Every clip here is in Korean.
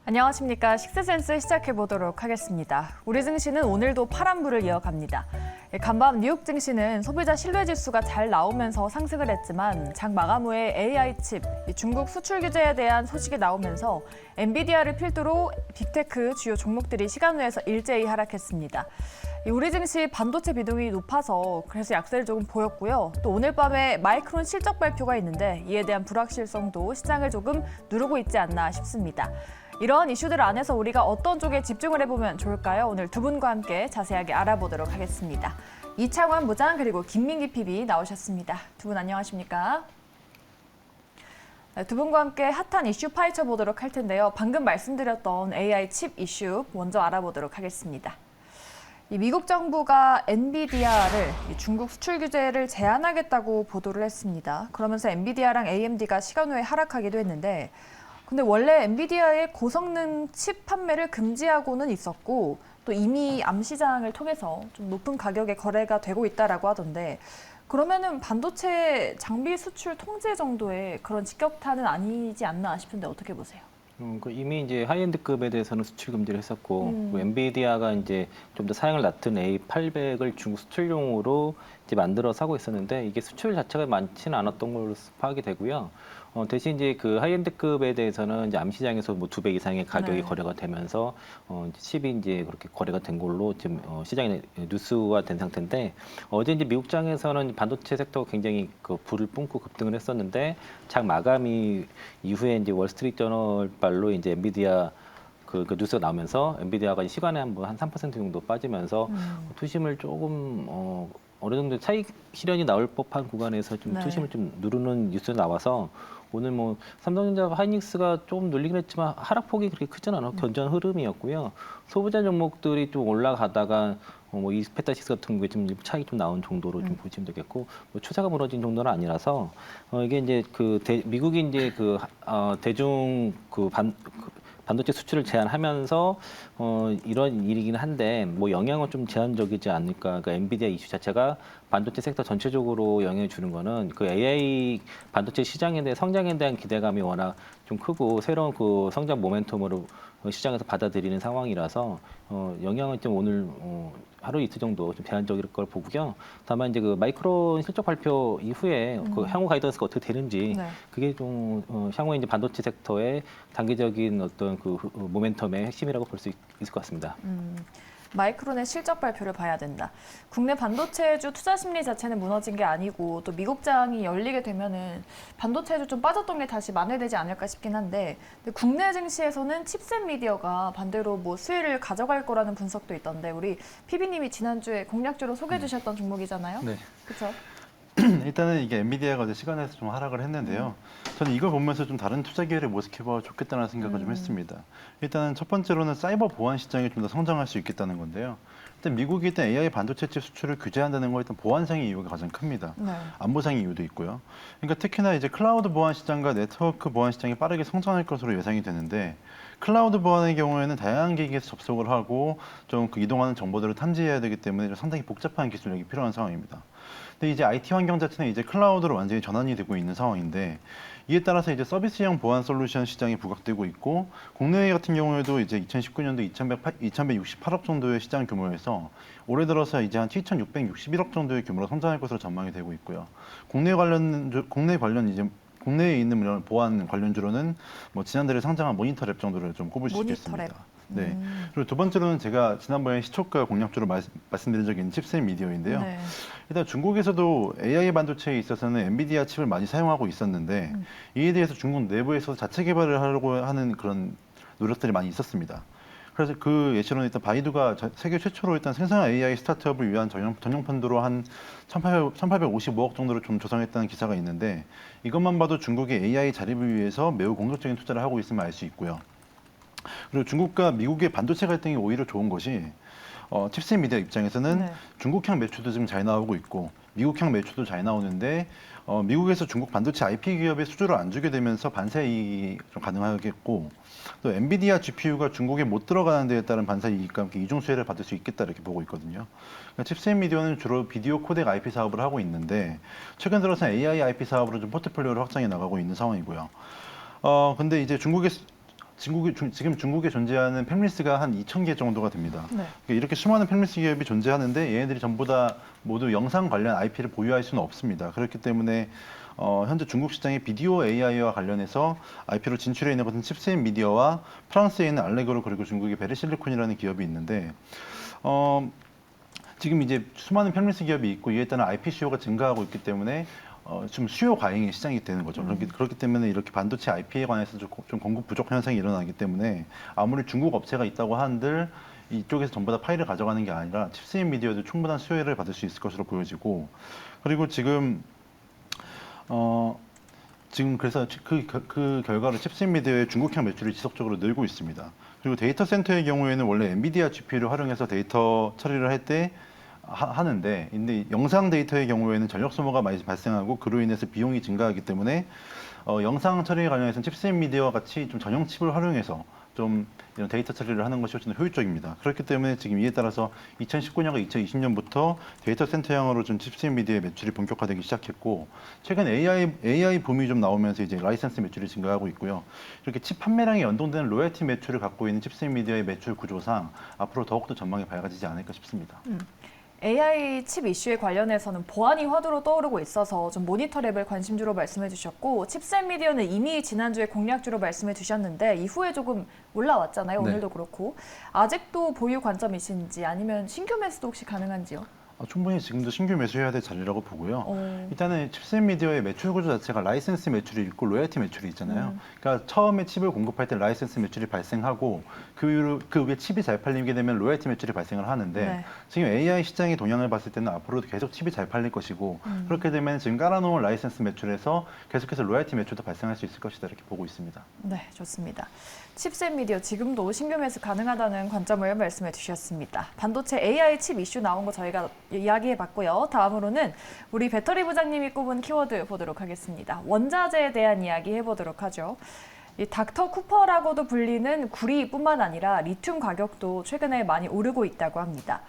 안녕하십니까. 식스센스 시작해보도록 하겠습니다. 우리 증시는 오늘도 파란불을 이어갑니다. 간밤 뉴욕 증시는 소비자 신뢰지수가 잘 나오면서 상승을 했지만 장 마감 후에 AI 칩, 중국 수출 규제에 대한 소식이 나오면서 엔비디아를 필두로 빅테크 주요 종목들이 시간외에서 일제히 하락했습니다. 우리 증시 반도체 비중이 높아서 그래서 약세를 조금 보였고요. 또 오늘 밤에 마이크론 실적 발표가 있는데 이에 대한 불확실성도 시장을 조금 누르고 있지 않나 싶습니다. 이런 이슈들 안에서 우리가 어떤 쪽에 집중을 해보면 좋을까요? 오늘 두 분과 함께 자세하게 알아보도록 하겠습니다. 이창환 부장 그리고 김민기 PB 나오셨습니다. 두 분 안녕하십니까? 두 분과 함께 핫한 이슈 파헤쳐 보도록 할 텐데요. 방금 말씀드렸던 AI 칩 이슈 먼저 알아보도록 하겠습니다. 미국 정부가 엔비디아를 중국 수출 규제를 제한하겠다고 보도를 했습니다. 그러면서 엔비디아랑 AMD가 시간 후에 하락하기도 했는데 근데 원래 엔비디아의 고성능 칩 판매를 금지하고는 있었고 또 이미 암시장을 통해서 좀 높은 가격에 거래가 되고 있다라고 하던데 그러면은 반도체 장비 수출 통제 정도의 그런 직격탄은 아니지 않나 싶은데 어떻게 보세요? 이미 이제 하이엔드급에 대해서는 수출 금지를 했었고, 엔비디아가 이제 좀 더 사양을 낮춘 A800을 중국 수출용으로 이제 만들어 사고 있었는데 이게 수출 자체가 많지는 않았던 걸로 파악이 되고요. 대신 이제 그 하이엔드급에 대해서는 이제 암시장에서 뭐 2배 이상의 가격이 거래가 되면서 칩이 이제 그렇게 거래가 된 걸로 지금 시장에 뉴스가 된 상태인데 어제 이제 미국장에서는 반도체 섹터가 굉장히 그 불을 뿜고 급등을 했었는데 장 마감이 이후에 이제 월스트리트저널 발로 이제 엔비디아 그 뉴스가 나오면서 엔비디아가 시간에 한 3% 정도 빠지면서 투심을 조금 어느 정도 차익 실현이 나올 법한 구간에서 좀 투심을 좀 누르는 뉴스가 나와서 오늘 뭐 삼성전자와 하이닉스가 조금 눌리긴 했지만 하락폭이 그렇게 크지는 않아 견조한 흐름이었고요. 소부자 종목들이 좀 올라가다가 뭐 이스페타시스 같은 게 좀 차익이 좀 나온 정도로 좀 보시면 되겠고 뭐 추세가 무너진 정도는 아니라서 이게 이제 미국이 이제 대중 반도체 수출을 제한하면서 이런 일이긴 한데 뭐 영향은 좀 제한적이지 않을까. 그러니까 엔비디아 이슈 자체가 반도체 섹터 전체적으로 영향을 주는 거는 그 AI 반도체 시장에 대해 성장에 대한 기대감이 워낙 좀 크고 새로운 그 성장 모멘텀으로 시장에서 받아들이는 상황이라서 영향은 좀 오늘 하루 이틀 정도 좀 제한적일 걸 보고요. 다만 이제 그 마이크론 실적 발표 이후에 그 향후 가이던스가 어떻게 되는지 그게 좀 향후에 이제 반도체 섹터의 단기적인 어떤 그 모멘텀의 핵심이라고 볼 수 있을 것 같습니다. 마이크론의 실적 발표를 봐야 된다. 국내 반도체주 투자 심리 자체는 무너진 게 아니고 또 미국장이 열리게 되면은 반도체주 좀 빠졌던 게 다시 만회되지 않을까 싶긴 한데 근데 국내 증시에서는 칩셋 미디어가 반대로 뭐 수혜를 가져갈 거라는 분석도 있던데 우리 PB님이 지난주에 공략주로 소개해 주셨던 종목이잖아요. 네. 그렇죠? 일단은 이게 엔비디아가 어제 시간에서 좀 하락을 했는데요. 저는 이걸 보면서 좀 다른 투자 기회를 모색해봐 좋겠다는 생각을 좀 했습니다. 일단은 첫 번째로는 사이버 보안 시장이 좀 더 성장할 수 있겠다는 건데요. 일단 미국이 일단 AI 반도체 칩 수출을 규제한다는 건 일단 보안상의 이유가 가장 큽니다. 안보상의 이유도 있고요. 그러니까 특히나 이제 클라우드 보안 시장과 네트워크 보안 시장이 빠르게 성장할 것으로 예상이 되는데 클라우드 보안의 경우에는 다양한 기기에서 접속을 하고 좀 그 이동하는 정보들을 탐지해야 되기 때문에 좀 상당히 복잡한 기술력이 필요한 상황입니다. 근데 이제 IT 환경 자체는 이제 클라우드로 완전히 전환이 되고 있는 상황인데 이에 따라서 이제 서비스형 보안 솔루션 시장이 부각되고 있고 국내 같은 경우에도 이제 2019년도 2,168억 정도의 시장 규모에서 올해 들어서 이제 한 7,661억 정도의 규모로 성장할 것으로 전망이 되고 있고요. 국내에 있는 이런 보안 관련주로는 뭐 지난달에 상장한 모니터랩 정도를 좀 꼽을 수 있겠습니다. 네. 그리고 두 번째로는 제가 지난번에 시초가 공략주로 말씀드린 적이 있는 칩셋 미디어인데요. 일단 중국에서도 AI 반도체에 있어서는 엔비디아 칩을 많이 사용하고 있었는데 이에 대해서 중국 내부에서 자체 개발을 하려고 하는 그런 노력들이 많이 있었습니다. 그래서 그 예시로는 일단 바이두가 세계 최초로 일단 생산 AI 스타트업을 위한 전용 펀드로 한 1,855억 정도를 좀 조성했다는 기사가 있는데 이것만 봐도 중국이 AI 자립을 위해서 매우 공격적인 투자를 하고 있음을 알 수 있고요. 그리고 중국과 미국의 반도체 갈등이 오히려 좋은 것이 칩셋 미디어 입장에서는 중국향 매출도 지금 잘 나오고 있고 미국향 매출도 잘 나오는데 미국에서 중국 반도체 IP 기업에 수주를 안 주게 되면서 반사 이익이 좀 가능하겠고 또 엔비디아 GPU가 중국에 못 들어가는 데에 따른 반사 이익과 함께 이중 수혜를 받을 수 있겠다 이렇게 보고 있거든요. 그러니까 칩셋 미디어는 주로 비디오 코덱 IP 사업을 하고 있는데 최근 들어서 AI IP 사업으로 좀 포트폴리오를 확장해 나가고 있는 상황이고요. 근데 이제 중국의 지금 중국에 존재하는 팹리스가 한 2,000개 정도가 됩니다. 네. 그러니까 이렇게 수많은 팹리스 기업이 존재하는데 얘네들이 전부 다 모두 영상 관련 IP를 보유할 수는 없습니다. 그렇기 때문에 현재 중국 시장에 비디오 AI와 관련해서 IP로 진출해 있는 것은 칩셋 미디어와 프랑스에 있는 알레그로 그리고 중국의 베르실리콘이라는 기업이 있는데 지금 이제 수많은 팹리스 기업이 있고 이에 따른 IP 수요가 증가하고 있기 때문에 좀 수요 과잉의 시장이 되는 거죠. 그렇기 때문에 이렇게 반도체 IP에 관해서 좀 공급 부족 현상이 일어나기 때문에 아무리 중국 업체가 있다고 한들 이쪽에서 전부 다 파일을 가져가는 게 아니라 칩셋 미디어도 충분한 수요를 받을 수 있을 것으로 보여지고 그리고 지금 그래서 그 결과로 칩셋 미디어의 중국향 매출이 지속적으로 늘고 있습니다. 그리고 데이터 센터의 경우에는 원래 엔비디아 GPU를 활용해서 데이터 처리를 할 때 하는데, 근데 영상 데이터의 경우에는 전력 소모가 많이 발생하고 그로 인해서 비용이 증가하기 때문에 영상 처리에 관련해서는 칩셋 미디어와 같이 좀 전용 칩을 활용해서 좀 이런 데이터 처리를 하는 것이 훨씬 더 효율적입니다. 그렇기 때문에 지금 이에 따라서 2019년과 2020년부터 데이터 센터형으로 좀 칩셋 미디어의 매출이 본격화되기 시작했고 최근 AI 붐이 좀 나오면서 이제 라이센스 매출이 증가하고 있고요. 이렇게 칩 판매량에 연동되는 로열티 매출을 갖고 있는 칩셋 미디어의 매출 구조상 앞으로 더욱더 전망이 밝아지지 않을까 싶습니다. AI 칩 이슈에 관련해서는 보안이 화두로 떠오르고 있어서 좀 모니터랩을 관심주로 말씀해 주셨고 칩셋 미디어는 이미 지난주에 공략주로 말씀해 주셨는데 이후에 조금 올라왔잖아요. 네. 오늘도 그렇고. 아직도 보유 관점이신지 아니면 신규 매수도 혹시 가능한지요? 충분히 지금도 신규 매수해야 될 자리라고 보고요. 일단은 칩셋 미디어의 매출 구조 자체가 라이센스 매출이 있고 로열티 매출이 있잖아요. 그러니까 처음에 칩을 공급할 때 라이센스 매출이 발생하고 그 위에 칩이 잘 팔리게 되면 로열티 매출이 발생을 하는데 네. 지금 AI 시장의 동향을 봤을 때는 앞으로도 계속 칩이 잘 팔릴 것이고 그렇게 되면 지금 깔아놓은 라이센스 매출에서 계속해서 로열티 매출도 발생할 수 있을 것이다 이렇게 보고 있습니다. 네, 좋습니다. 칩셋 미디어 지금도 신규 매수 가능하다는 관점을 말씀해 주셨습니다. 반도체 AI 칩 이슈 나온 거 저희가 이야기해 봤고요. 다음으로는 우리 배터리 부장님이 꼽은 키워드 보도록 하겠습니다. 원자재에 대한 이야기 해보도록 하죠. 이 닥터 쿠퍼라고도 불리는 구리뿐만 아니라 리튬 가격도 최근에 많이 오르고 있다고 합니다.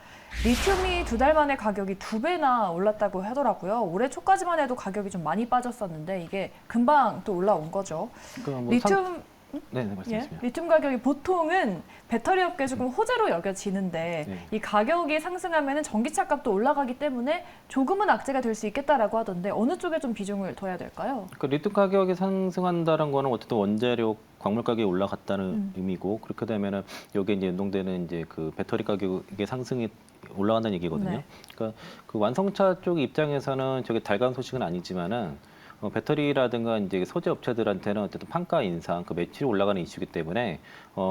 리튬이 2달 만에 가격이 2배나 올랐다고 하더라고요. 올해 초까지만 해도 가격이 좀 많이 빠졌었는데 이게 금방 또 올라온 거죠. 그러니까 리튬 네, 말씀하세요. 리튬 가격이 보통은 배터리 업계에 조금 호재로 여겨지는데 네. 이 가격이 상승하면 전기차 값도 올라가기 때문에 조금은 악재가 될 수 있겠다라고 하던데 어느 쪽에 좀 비중을 둬야 될까요? 그 리튬 가격이 상승한다는 거는 어쨌든 원자력 광물 가격이 올라갔다는 의미고 그렇게 되면은 여기에 이제 연동되는 이제 그 배터리 가격의 상승이 올라간다는 얘기거든요. 네. 그러니까 그 완성차 쪽 입장에서는 저게 달가운 소식은 아니지만은 배터리라든가 이제 소재 업체들한테는 어쨌든 판가 인상, 그 매출이 올라가는 이슈이기 때문에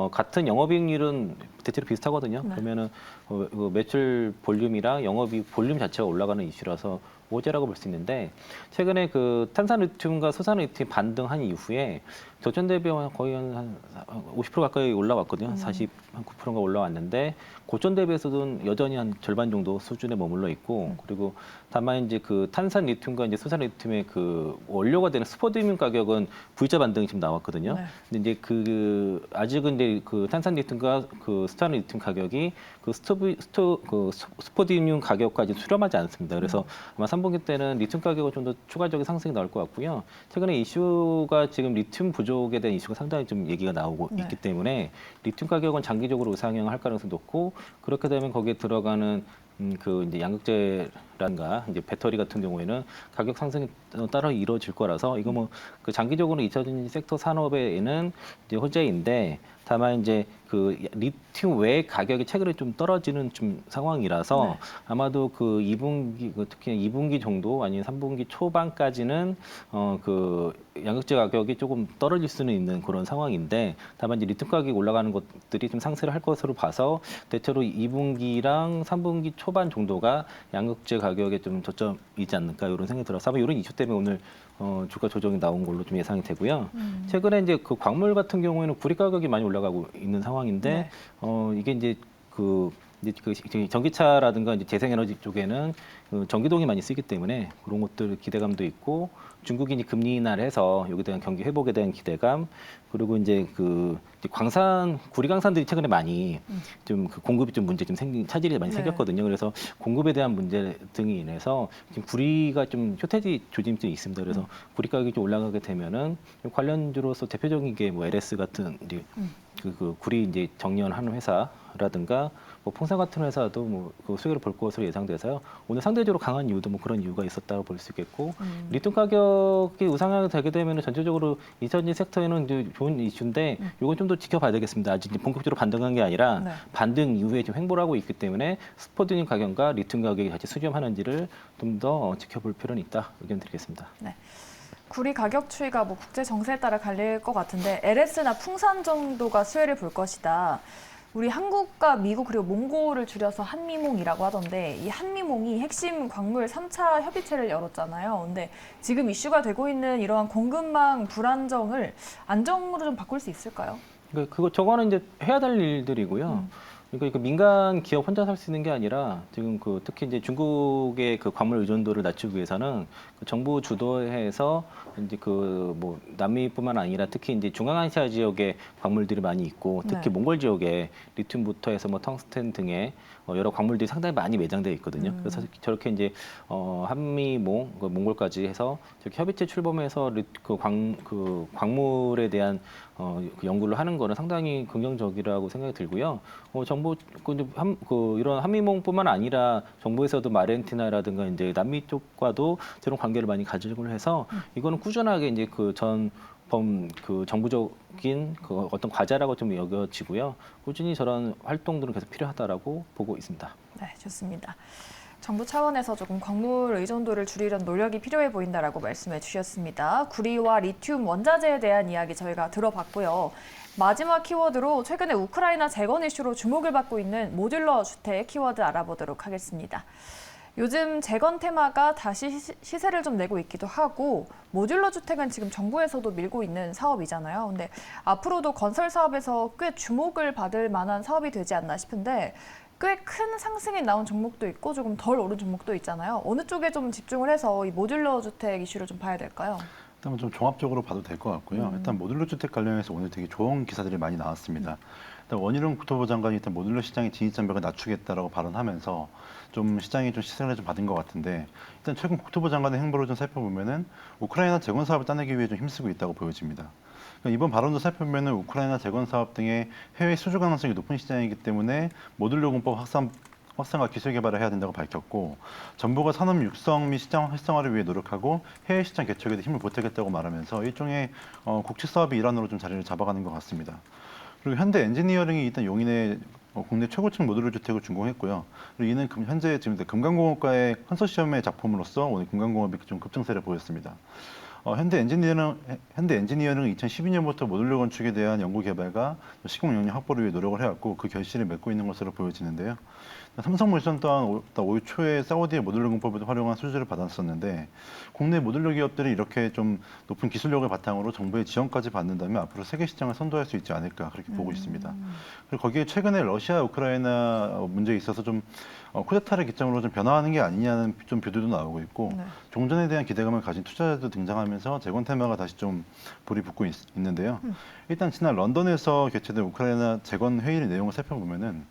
같은 영업이익률은 대체로 비슷하거든요. 네. 그러면은 그 매출 볼륨이랑 영업이익 볼륨 자체가 올라가는 이슈라서 호재라고 볼 수 있는데 최근에 그 탄산 리튬과 소산 리튬 반등한 이후에 저점 대비 거의 한 50% 가까이 올라왔거든요. 49%가 올라왔는데 고점 대비해서도 여전히 한 절반 정도 수준에 머물러 있고 그리고 다만 이제 그 탄산 리튬과 이제 소산 리튬의 그 원료가 되는 스포디움 가격은 V자 반등이 지금 나왔거든요. 네. 근데 이제 그 아직은 이제 그 탄산 리튬과 그 스탄 리튬 가격이 그 스포디움 가격까지 수렴하지 않습니다. 그래서 아마 3분기 때는 리튬 가격은 좀 더 추가적인 상승이 나올 것 같고요. 최근에 이슈가 지금 리튬 부족에 대한 이슈가 상당히 좀 얘기가 나오고 네. 있기 때문에 리튬 가격은 장기적으로 우상향을 할 가능성이 높고 그렇게 되면 거기에 들어가는 그 이제 양극재란가 이제 배터리 같은 경우에는 가격 상승이 따라 이루어질 거라서 이거 뭐 그 장기적으로 잊혀진 섹터 산업에는 이제 호재인데 다만 이제 그 리튬 외 가격이 최근에 좀 떨어지는 좀 상황이라서 네. 아마도 그 2분기 특히 2분기 정도 아니면 3분기 초반까지는 그 양극재 가격이 조금 떨어질 수는 있는 그런 상황인데 다만 이제 리튬 가격이 올라가는 것들이 좀 상승을 할 것으로 봐서 대체로 2분기랑 3분기 초반 정도가 양극재 가격에 좀 저점이지 않을까 이런 생각이 들어서 아마 이런 이슈 때문에 오늘 주가 조정이 나온 걸로 좀 예상이 되고요. 최근에 이제 그 광물 같은 경우에는 구리 가격이 많이 올라가고 있는 상황인데 네. 이게 이제 그 이제 그 전기차라든가 이제 재생에너지 쪽에는 그 전기동이 많이 쓰기 때문에 그런 것들 기대감도 있고 중국인이 금리 인하를 해서 여기에 대한 경기 회복에 대한 기대감 그리고 이제 그 이제 구리 강산들이 최근에 많이 좀 그 공급이 좀 문제 좀 차질이 많이 네. 생겼거든요. 그래서 공급에 대한 문제 등이 인해서 지금 구리가 좀 쇼태지 조짐이 있습니다. 그래서 구리 가격이 좀 올라가게 되면은 관련주로서 대표적인 게 뭐 LS 같은 이제 그 구리 이제 정리하는 회사라든가 뭐 풍산 같은 회사도 뭐그 수익을 볼 것으로 예상돼서요. 오늘 상대적으로 강한 이유도 뭐 그런 이유가 있었다고 볼 수 있겠고 리튬 가격이 우상향이 되게 되면 전체적으로 이전지 섹터에는 이제 좋은 이슈인데 이건 좀 더 지켜봐야 되겠습니다. 아직 이제 본격적으로 반등한 게 아니라 네. 반등 이후에 지금 횡보를 하고 있기 때문에 스포드님 가격과 리튬 가격이 같이 수렴하는지를 좀 더 지켜볼 필요는 있다 의견 드리겠습니다. 네. 구리 가격 추이가 뭐 국제 정세에 따라 갈릴 것 같은데 LS나 풍산 정도가 수혜를 볼 것이다. 우리 한국과 미국 그리고 몽골을 줄여서 한미몽이라고 하던데 이 한미몽이 핵심 광물 3차 협의체를 열었잖아요. 근데 지금 이슈가 되고 있는 이러한 공급망 불안정을 안정으로 좀 바꿀 수 있을까요? 저거는 이제 해야 될 일들이고요. 그러니까 민간 기업 혼자 살 수 있는 게 아니라 지금 그 특히 이제 중국의 그 광물 의존도를 낮추기 위해서는 그 정부 주도해서 이제 그 뭐 남미뿐만 아니라 특히 이제 중앙아시아 지역에 광물들이 많이 있고 특히 네. 몽골 지역에 리튬부터 해서 뭐 텅스텐 등의 여러 광물들이 상당히 많이 매장되어 있거든요. 그래서 저렇게 이제 한미몽, 그 몽골까지 해서 저렇게 협의체 출범해서 그 광물에 대한 그 연구를 하는 거는 상당히 긍정적이라고 생각이 들고요. 정부 이런 한미몽뿐만 아니라 정부에서도 아르헨티나라든가 이제 남미 쪽과도 저런 관계를 많이 가지고 해서 이거는 꾸준하게 이제 그 정부적인 그 어떤 과제라고 좀 여겨지고요. 꾸준히 저런 활동들은 계속 필요하다라고 보고 있습니다. 네, 좋습니다. 정부 차원에서 조금 광물 의존도를 줄이려는 노력이 필요해 보인다라고 말씀해 주셨습니다. 구리와 리튬 원자재에 대한 이야기 저희가 들어봤고요. 마지막 키워드로 최근에 우크라이나 재건 이슈로 주목을 받고 있는 모듈러 주택 키워드 알아보도록 하겠습니다. 요즘 재건 테마가 다시 시세를 좀 내고 있기도 하고 모듈러 주택은 지금 정부에서도 밀고 있는 사업이잖아요. 근데 앞으로도 건설 사업에서 꽤 주목을 받을 만한 사업이 되지 않나 싶은데 꽤 큰 상승이 나온 종목도 있고 조금 덜 오른 종목도 있잖아요. 어느 쪽에 좀 집중을 해서 이 모듈러 주택 이슈를 좀 봐야 될까요? 일단 좀 종합적으로 봐도 될 것 같고요. 일단 모듈러 주택 관련해서 오늘 되게 좋은 기사들이 많이 나왔습니다. 일단 원희룡 국토부 장관이 일단 모듈러 시장의 진입 장벽을 낮추겠다라고 발언하면서 좀 시장이 좀 시선을 좀 받은 것 같은데 일단 최근 국토부 장관의 행보를 좀 살펴보면은 우크라이나 재건 사업을 따내기 위해 좀 힘쓰고 있다고 보여집니다. 그러니까 이번 발언도 살펴보면은 우크라이나 재건 사업 등의 해외 수주 가능성이 높은 시장이기 때문에 모듈러 공법 확산과 기술 개발을 해야 된다고 밝혔고 정부가 산업 육성 및 시장 활성화를 위해 노력하고 해외 시장 개척에도 힘을 보태겠다고 말하면서 일종의 국책 사업의 일환으로 좀 자리를 잡아가는 것 같습니다. 그리고 현대 엔지니어링이 일단 용인의 국내 최고층 모듈러 주택을 준공했고요. 그리고 이는 현재 지금 금강공업과의 컨소시엄의 작품으로서 오늘 금강공업이 좀 급증세를 보였습니다. 현대 엔지니어링은 2012년부터 모듈러 건축에 대한 연구 개발과 시공 역량 확보를 위해 노력을 해왔고 그 결실을 맺고 있는 것으로 보여지는데요. 삼성물산 또한 올 초에 사우디의 모듈러 공법을 활용한 수주를 받았었는데 국내 모듈러 기업들이 이렇게 좀 높은 기술력을 바탕으로 정부의 지원까지 받는다면 앞으로 세계 시장을 선도할 수 있지 않을까 그렇게 보고 있습니다. 그리고 거기에 최근에 러시아, 우크라이나 문제에 있어서 좀 쿠데타를 기점으로 좀 변화하는 게 아니냐는 좀 보도도 나오고 있고 네. 종전에 대한 기대감을 가진 투자자도 등장하면서 재건 테마가 다시 좀 불이 붙고 있는데요. 일단 지난 런던에서 개최된 우크라이나 재건 회의 내용을 살펴보면은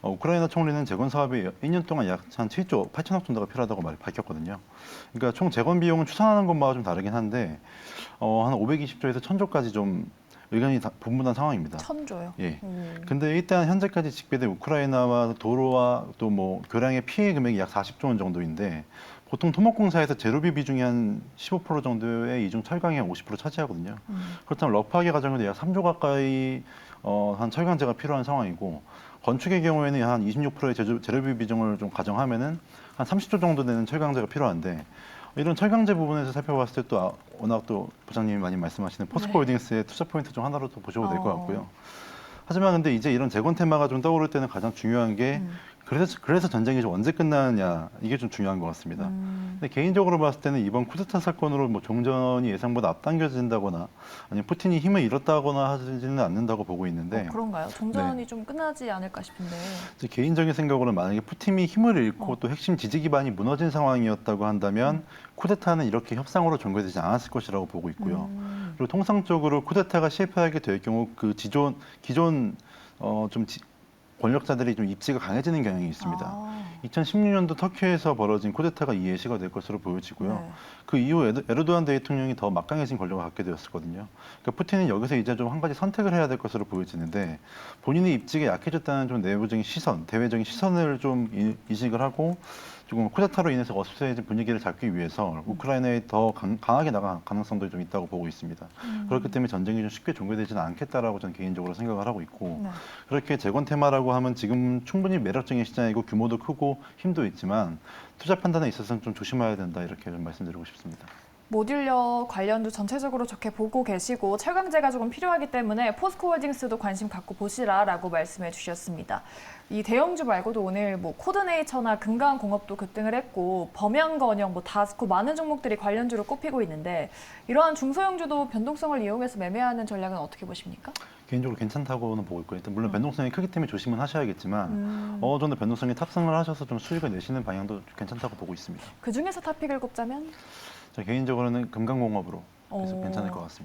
우크라이나 총리는 재건 사업에 1년 동안 약 한 7조 8천억 정도가 필요하다고 밝혔거든요. 그러니까 총 재건 비용은 추산하는 것마다 좀 다르긴 한데 한 520조에서 1000조까지 좀 의견이 분분한 상황입니다. 1000조요? 예. 근데 일단 현재까지 집계된 우크라이나와 도로와 또 뭐 교량의 피해 금액이 약 40조 원 정도인데 보통 토목공사에서 재료비 비중이 한 15% 정도의 이중 철강이 한 50% 차지하거든요. 그렇다면 러프하게 가정해도 약 3조 가까이 한 철강제가 필요한 상황이고 건축의 경우에는 한 26%의 재료비 비중을 좀 가정하면은 한 30조 정도 되는 철강제가 필요한데 이런 철강제 부분에서 살펴봤을 때 또 워낙 또 부장님이 많이 말씀하시는 포스코홀딩스의 투자 포인트 중 하나로 또 보셔도 될 것 같고요. 하지만 근데 이제 이런 재건 테마가 좀 떠오를 때는 가장 중요한 게 그래서 전쟁이 좀 언제 끝나느냐 이게 좀 중요한 것 같습니다. 근데 개인적으로 봤을 때는 이번 쿠데타 사건으로 뭐 종전이 예상보다 앞당겨진다거나 아니면 푸틴이 힘을 잃었다거나 하지는 않는다고 보고 있는데 그런가요? 종전이 좀 끝나지 않을까 싶은데. 제 개인적인 생각으로는 만약에 푸틴이 힘을 잃고 또 핵심 지지 기반이 무너진 상황이었다고 한다면 쿠데타는 이렇게 협상으로 전개되지 않았을 것이라고 보고 있고요. 그리고 통상적으로 쿠데타가 실패하게 될 경우 그 기존 권력자들이 좀 입지가 강해지는 경향이 있습니다. 2016년도 터키에서 벌어진 쿠데타가 이 예시가 될 것으로 보여지고요. 네. 그 이후 에르도안 대통령이 더 막강해진 권력을 갖게 되었거든요. 그러니까 푸틴은 여기서 이제 좀 한 가지 선택을 해야 될 것으로 보여지는데 본인의 입지가 약해졌다는 좀 내부적인 시선, 대외적인 시선을 좀 인식을 하고 조금 쿠데타로 인해서 어수선해진 분위기를 잡기 위해서 우크라이나에 더 강하게 나갈 가능성도 좀 있다고 보고 있습니다. 그렇기 때문에 전쟁이 좀 쉽게 종결되지는 않겠다라고 저는 개인적으로 생각을 하고 있고 네. 그렇게 재건 테마라고 하면 지금 충분히 매력적인 시장이고 규모도 크고 힘도 있지만 투자 판단에 있어서는 좀 조심해야 된다 이렇게 좀 말씀드리고 싶습니다. 모듈러 관련도 전체적으로 좋게 보고 계시고 철강제가 조금 필요하기 때문에 포스코홀딩스도 관심 갖고 보시라라고 말씀해 주셨습니다. 이 대형주 말고도 오늘 뭐 코드네이처나 금강공업도 급등을 했고 범양건영, 뭐 다스코 많은 종목들이 관련주로 꼽히고 있는데 이러한 중소형주도 변동성을 이용해서 매매하는 전략은 어떻게 보십니까? 개인적으로 괜찮다고는 보고 있고요. 일단 물론 변동성이 크기 때문에 조심은 하셔야겠지만 어느 정도 변동성이 탑승을 하셔서 좀 수익을 내시는 방향도 괜찮다고 보고 있습니다. 그 중에서 탑픽을 꼽자면? 저 개인적으로는 금강공업으로 계속 괜찮을 것 같습니다.